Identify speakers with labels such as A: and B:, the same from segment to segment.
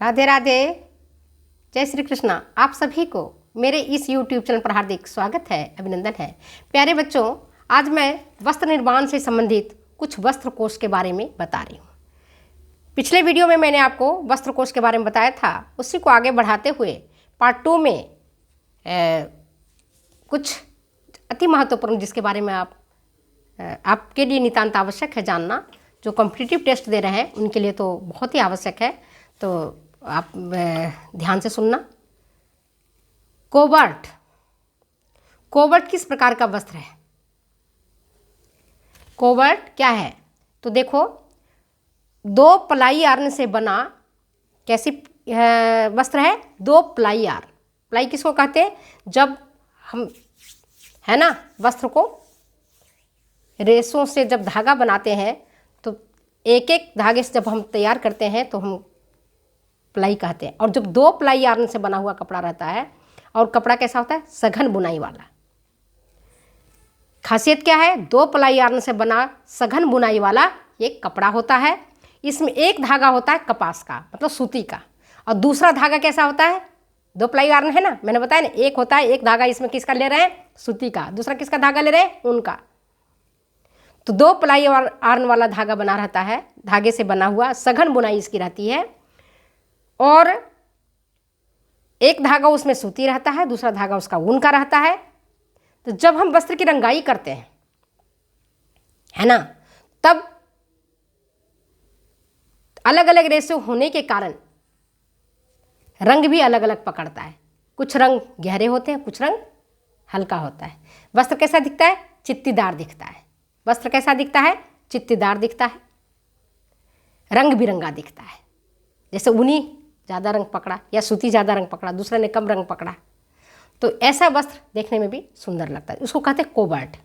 A: राधे राधे, जय श्री कृष्णा। आप सभी को मेरे इस YouTube चैनल पर हार्दिक स्वागत है, अभिनंदन है। प्यारे बच्चों, आज मैं वस्त्र निर्माण से संबंधित कुछ वस्त्र कोश के बारे में बता रही हूँ। पिछले वीडियो में मैंने आपको वस्त्र कोश के बारे में बताया था, उसी को आगे बढ़ाते हुए पार्ट 2 में कुछ अति महत्वपूर्ण, जिसके बारे में आपके लिए नितांत आवश्यक है जानना, जो कॉम्पिटिटिव टेस्ट दे रहे हैं उनके लिए तो बहुत ही आवश्यक है। तो आप ध्यान से सुनना। कोवर्ट, कोवर्ट किस प्रकार का वस्त्र है? कोवर्ट क्या है? तो देखो, 2 प्लाई यार्न से बना कैसी वस्त्र है? 2 प्लाई यार्न। प्लाई किसको कहते हैं? जब हम है ना वस्त्र को रेशों से जब धागा बनाते हैं तो एक एक धागे से जब हम तैयार करते हैं तो हम प्लाई कहते हैं। और जब 2 प्लाई यार्न से बना हुआ कपड़ा रहता है, और कपड़ा कैसा होता है? सघन बुनाई वाला। खासियत क्या है? 2 प्लाई यार्न से बना सघन बुनाई वाला एक कपड़ा होता है। इसमें एक धागा होता है कपास का, मतलब सूती का, और दूसरा धागा कैसा होता है? 2 प्लाई यार्न है ना, मैंने बताया ना, एक होता है, एक धागा इसमें किसका ले रहे हैं? सूती का। दूसरा किसका धागा ले रहे हैं? ऊन का। तो 2 प्लाई यार्न वाला धागा बना रहता है, धागे से बना हुआ सघन बुनाई इसकी रहती है, और एक धागा उसमें सूती रहता है, दूसरा धागा उसका ऊन का रहता है। तो जब हम वस्त्र की रंगाई करते हैं, है ना, तब अलग अलग रेशे होने के कारण रंग भी अलग अलग पकड़ता है। कुछ रंग गहरे होते हैं, कुछ रंग हल्का होता है। वस्त्र कैसा दिखता है? चित्तीदार दिखता है। वस्त्र कैसा दिखता है? चित्तीदार दिखता है, रंग बिरंगा दिखता है। जैसे ऊनी ज़्यादा रंग पकड़ा या सूती ज़्यादा रंग पकड़ा, दूसरे ने कम रंग पकड़ा, तो ऐसा वस्त्र देखने में भी सुंदर लगता है। उसको कहते हैं कोवर्ट।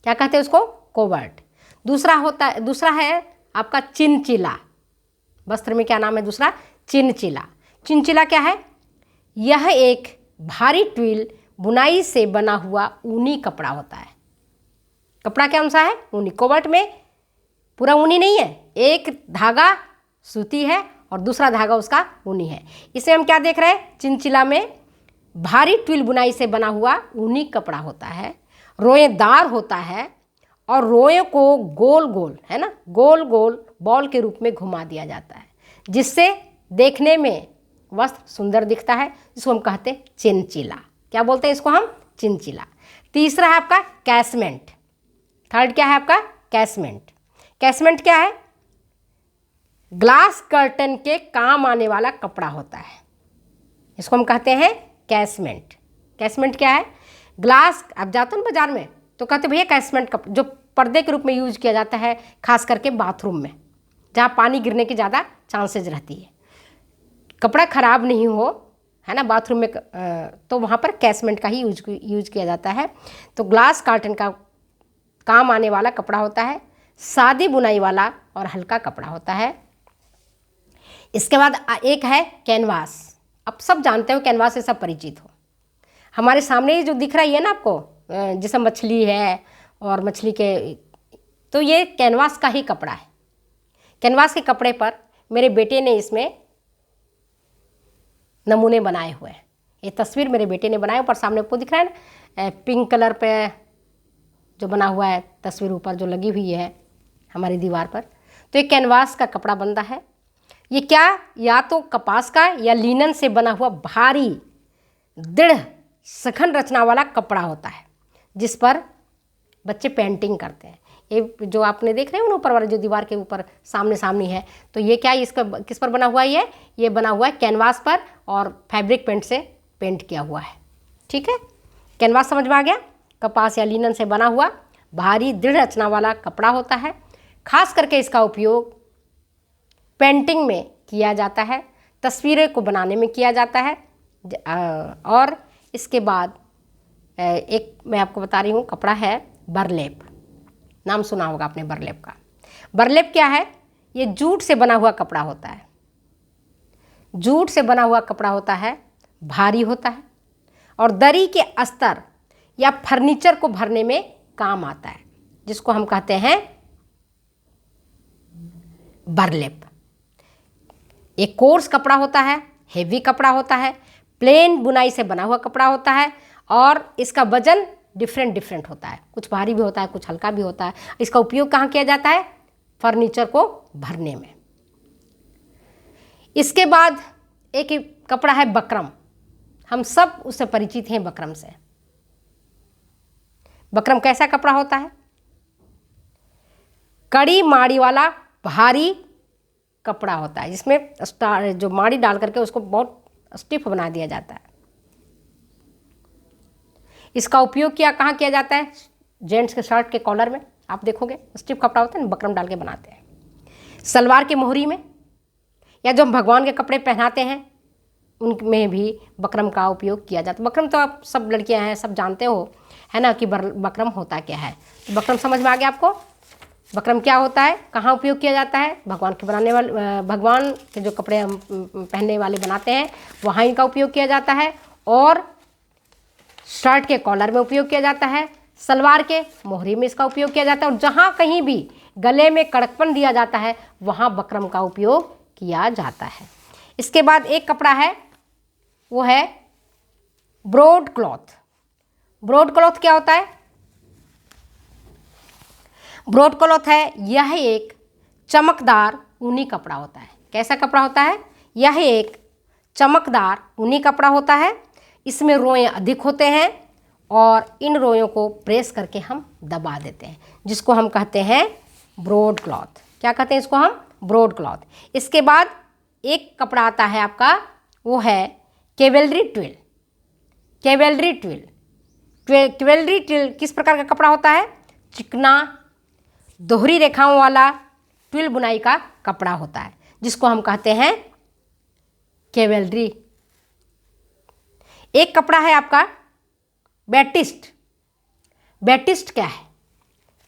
A: क्या कहते हैं उसको? कोवर्ट। दूसरा है आपका चिनचिला। वस्त्र में क्या नाम है दूसरा? चिनचिला। चिनचिला क्या है? यह एक भारी ट्विल बुनाई से बना हुआ ऊनी कपड़ा होता है। कपड़ा क्या सा है? ऊनी। कोवर्ट में पूरा ऊनी नहीं है, एक धागा सूती है और दूसरा धागा उसका ऊनी है। इसे हम क्या देख रहे हैं? चिनचिला में भारी ट्विल बुनाई से बना हुआ ऊनी कपड़ा होता है, रोएदार होता है, और रोए को गोल गोल, है ना, गोल गोल बॉल के रूप में घुमा दिया जाता है, जिससे देखने में वस्त्र सुंदर दिखता है, जिसको हम कहते हैं चिनचिला। क्या बोलते हैं इसको हम? चिनचिला। तीसरा है आपका कैसमेंट। थर्ड क्या है आपका? कैसमेंट। कैसमेंट क्या है? ग्लास कर्टन के काम आने वाला कपड़ा होता है, इसको हम कहते हैं कैसमेंट। कैसमेंट क्या है? ग्लास, आप जाते हो ना बाजार में तो कहते भैया कैसमेंट कपड़ा, जो पर्दे के रूप में यूज किया जाता है, खास करके बाथरूम में जहाँ पानी गिरने की ज़्यादा चांसेज रहती है, कपड़ा खराब नहीं हो, है ना, बाथरूम में, तो वहाँ पर कैसमेंट का ही यूज किया जाता है। तो ग्लास कर्टन का काम आने वाला कपड़ा होता है, सादी बुनाई वाला और हल्का कपड़ा होता है। इसके बाद एक है कैनवास। अब सब जानते हो कैनवास से, सब परिचित हो। हमारे सामने ही जो दिख रही है ना आपको, जैसे मछली है और मछली के, तो ये कैनवास का ही कपड़ा है। कैनवास के कपड़े पर मेरे बेटे ने इसमें नमूने बनाए हुए हैं। ये तस्वीर मेरे बेटे ने बनाई, ऊपर सामने आपको दिख रहा है ना, पिंक कलर पे जो बना हुआ है तस्वीर ऊपर जो लगी हुई है हमारी दीवार पर, तो ये कैनवास का कपड़ा बनता है। ये क्या, या तो कपास का या लिनन से बना हुआ भारी दृढ़ सघन रचना वाला कपड़ा होता है, जिस पर बच्चे पेंटिंग करते हैं। ये जो आपने देख रहे हो ना ऊपर वाला, जो दीवार के ऊपर सामने है, तो ये क्या है? इसका किस पर बना हुआ है? ये बना हुआ है कैनवास पर, और फैब्रिक पेंट से पेंट किया हुआ है। ठीक है, कैनवास समझ में आ गया? कपास या लिनन से बना हुआ भारी दृढ़ रचना वाला कपड़ा होता है। खास करके इसका उपयोग पेंटिंग में किया जाता है, तस्वीरें को बनाने में किया जाता है। और इसके बाद एक मैं आपको बता रही हूँ कपड़ा है बरलेप। नाम सुना होगा आपने बरलेप का। बरलेप क्या है? ये जूट से बना हुआ कपड़ा होता है। जूट से बना हुआ कपड़ा होता है, भारी होता है, और दरी के अस्तर या फर्नीचर को भरने में काम आता है, जिसको हम कहते हैं बरलेप। एक कोर्स कपड़ा होता है, हेवी कपड़ा होता है, प्लेन बुनाई से बना हुआ कपड़ा होता है और इसका वजन डिफरेंट डिफरेंट होता है, कुछ भारी भी होता है, कुछ हल्का भी होता है। इसका उपयोग कहाँ किया जाता है? फर्नीचर को भरने में। इसके बाद एक कपड़ा है बकरम, हम सब उससे परिचित हैं बकरम से। बकरम कैसा कपड़ा होता है? कड़ी माड़ी वाला भारी कपड़ा होता है, जिसमें जो माड़ी डाल करके उसको बहुत स्टिफ बना दिया जाता है। इसका उपयोग कहाँ किया जाता है? जेंट्स के शर्ट के कॉलर में आप देखोगे स्टिफ कपड़ा होता है ना, बकरम डाल के बनाते हैं। सलवार की मोहरी में, या जो हम भगवान के कपड़े पहनाते हैं उनमें भी बकरम का उपयोग किया जाता है। बकरम तो आप सब लड़कियां हैं, सब जानते हो है ना कि बकरम होता क्या है। तो बकरम समझ में आ गया आपको? बकरम क्या होता है, कहाँ उपयोग किया जाता है? भगवान के जो कपड़े हम पहनने वाले बनाते हैं वहाँ इनका उपयोग किया जाता है, और शर्ट के कॉलर में उपयोग किया जाता है, सलवार के मोहरी में इसका उपयोग किया जाता है, और जहाँ कहीं भी गले में कड़कपन दिया जाता है वहाँ बकरम का उपयोग किया जाता है। इसके बाद एक कपड़ा है, वो है ब्रॉड क्लॉथ। ब्रॉड क्लॉथ क्या होता है? ब्रॉड क्लॉथ है, यह एक चमकदार ऊनी कपड़ा होता है। कैसा कपड़ा होता है? यह एक चमकदार ऊनी कपड़ा होता है। इसमें रोए अधिक होते हैं और इन रोयों को प्रेस करके हम दबा देते हैं, जिसको हम कहते हैं ब्रॉड क्लॉथ। क्या कहते हैं इसको हम? Broad cloth. इसके बाद एक कपड़ा आता है आपका, वो है cavalry twill. Cavalry twill, cavalry twill किस प्रकार का कपड़ा होता है? चिकना दोहरी रेखाओं वाला ट्विल बुनाई का कपड़ा होता है, जिसको हम कहते हैं कैवेलरी। एक कपड़ा है आपका बैटिस्ट। बैटिस्ट क्या है,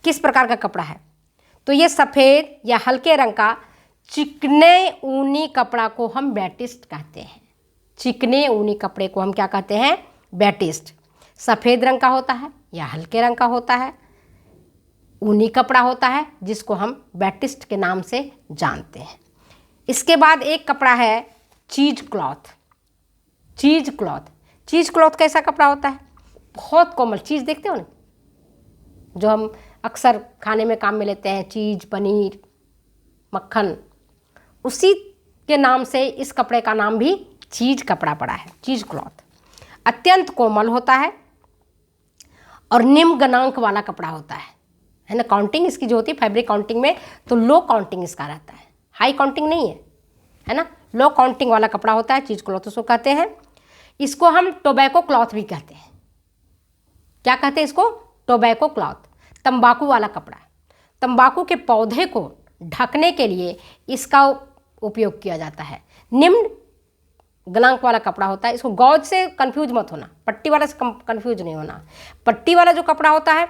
A: किस प्रकार का कपड़ा है? तो ये सफ़ेद या हल्के रंग का चिकने ऊनी कपड़ा को हम बैटिस्ट कहते हैं। चिकने ऊनी कपड़े को हम क्या कहते हैं? बैटिस्ट। सफ़ेद रंग का होता है या हल्के रंग का होता है, ऊनी कपड़ा होता है, जिसको हम बैटिस्ट के नाम से जानते हैं। इसके बाद एक कपड़ा है चीज क्लॉथ। चीज क्लॉथ, चीज क्लॉथ कैसा कपड़ा होता है? बहुत कोमल। चीज़ देखते हो ना, जो हम अक्सर खाने में काम में लेते हैं, चीज़, पनीर, मक्खन, उसी के नाम से इस कपड़े का नाम भी चीज कपड़ा पड़ा है, चीज क्लॉथ। अत्यंत कोमल होता है और निम्न गणांक वाला कपड़ा होता है ना। काउंटिंग इसकी जो होती है फैब्रिक काउंटिंग में, तो लो काउंटिंग इसका रहता है, हाई काउंटिंग नहीं है ना। लो काउंटिंग वाला कपड़ा होता है, चीज क्लॉथ उसको कहते हैं। इसको हम टोबैको क्लॉथ भी कहते हैं। क्या कहते हैं इसको? टोबैको क्लॉथ, तंबाकू वाला कपड़ा। तंबाकू के पौधे को ढकने के लिए इसका उपयोग किया जाता है। निम्न गणांक वाला कपड़ा होता है। इसको गौज से कंफ्यूज मत होना, पट्टी वाला से कंफ्यूज नहीं होना। पट्टी वाला जो कपड़ा होता है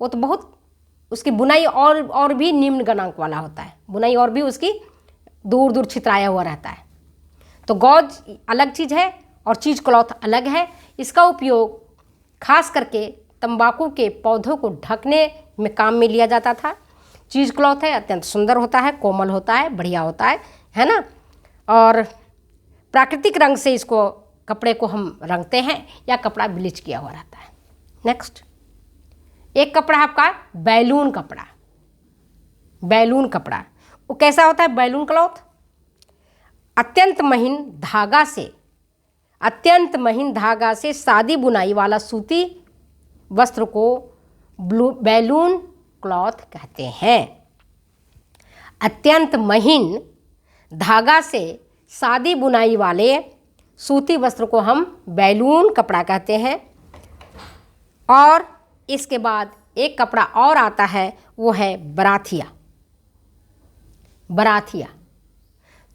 A: वो तो बहुत, उसकी बुनाई और भी निम्न गणांक वाला होता है, बुनाई और भी उसकी दूर दूर छितराया हुआ रहता है। तो गौज अलग चीज़ है और चीज क्लॉथ अलग है। इसका उपयोग खास करके तंबाकू के पौधों को ढकने में काम में लिया जाता था। चीज क्लॉथ है, अत्यंत सुंदर होता है, कोमल होता है, बढ़िया होता है ना। और प्राकृतिक रंग से इसको कपड़े को हम रंगते हैं या कपड़ा ब्लीच किया हुआ रहता है। नेक्स्ट एक कपड़ा है आपका बैलून कपड़ा। बैलून कपड़ा वो कैसा होता है? बैलून क्लॉथ अत्यंत महीन धागा से सादी बुनाई वाला सूती वस्त्र को बैलून क्लॉथ कहते हैं। अत्यंत महीन धागा से सादी बुनाई वाले सूती वस्त्र को हम बैलून कपड़ा कहते हैं। और इसके बाद एक कपड़ा और आता है, वो है बराथिया। बराथिया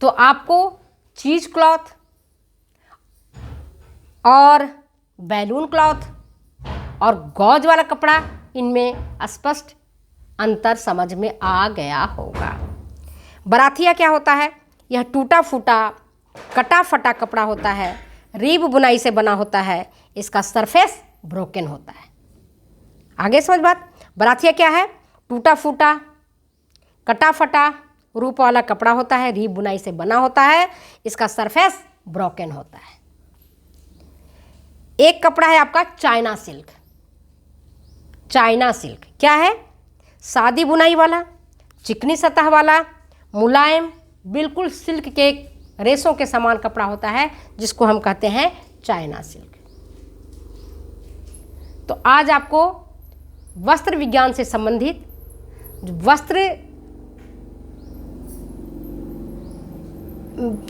A: तो आपको चीज क्लॉथ और बैलून क्लॉथ और गौज वाला कपड़ा, इनमें स्पष्ट अंतर समझ में आ गया होगा। बराथिया क्या होता है? यह टूटा फूटा कटा फटा कपड़ा होता है, रीब बुनाई से बना होता है, इसका सरफेस ब्रोकन होता है। आगे समझ बात। बराथिया क्या है? टूटा फूटा कटा फटा रूप वाला कपड़ा होता है, रीप बुनाई से बना होता है, इसका सरफेस ब्रोकन होता है। एक कपड़ा है आपका चाइना सिल्क। चाइना सिल्क क्या है? सादी बुनाई वाला, चिकनी सतह वाला, मुलायम, बिल्कुल सिल्क के रेशों के समान कपड़ा होता है, जिसको हम कहते हैं चाइना सिल्क। तो आज आपको वस्त्र विज्ञान से संबंधित वस्त्र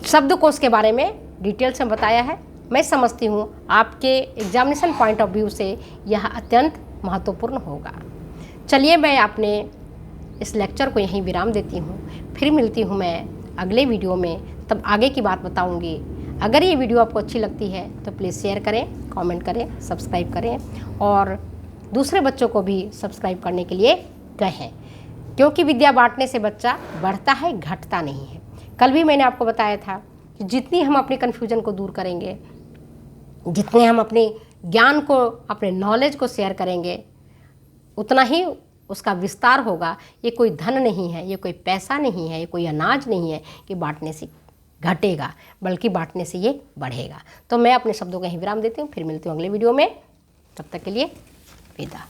A: शब्दकोश के बारे में डिटेल से बताया है। मैं समझती हूँ आपके एग्जामिनेशन पॉइंट ऑफ व्यू से यह अत्यंत महत्वपूर्ण होगा। चलिए मैं अपने इस लेक्चर को यहीं विराम देती हूँ। फिर मिलती हूँ मैं अगले वीडियो में, तब आगे की बात बताऊँगी। अगर ये वीडियो आपको अच्छी लगती है तो प्लीज़ शेयर करें, कमेंट करें, सब्सक्राइब करें और दूसरे बच्चों को भी सब्सक्राइब करने के लिए कहें, क्योंकि विद्या बांटने से बच्चा बढ़ता है, घटता नहीं है। कल भी मैंने आपको बताया था कि जितनी हम अपने कन्फ्यूजन को दूर करेंगे, जितने हम अपने ज्ञान को, अपने नॉलेज को शेयर करेंगे, उतना ही उसका विस्तार होगा। ये कोई धन नहीं है, ये कोई पैसा नहीं है, ये कोई अनाज नहीं है कि बांटने से घटेगा, बल्कि बांटने से ये बढ़ेगा। तो मैं अपने शब्दों को यहीं विराम देती हूँ। फिर मिलती हूँ अगले वीडियो में। तब तक के लिए विदा।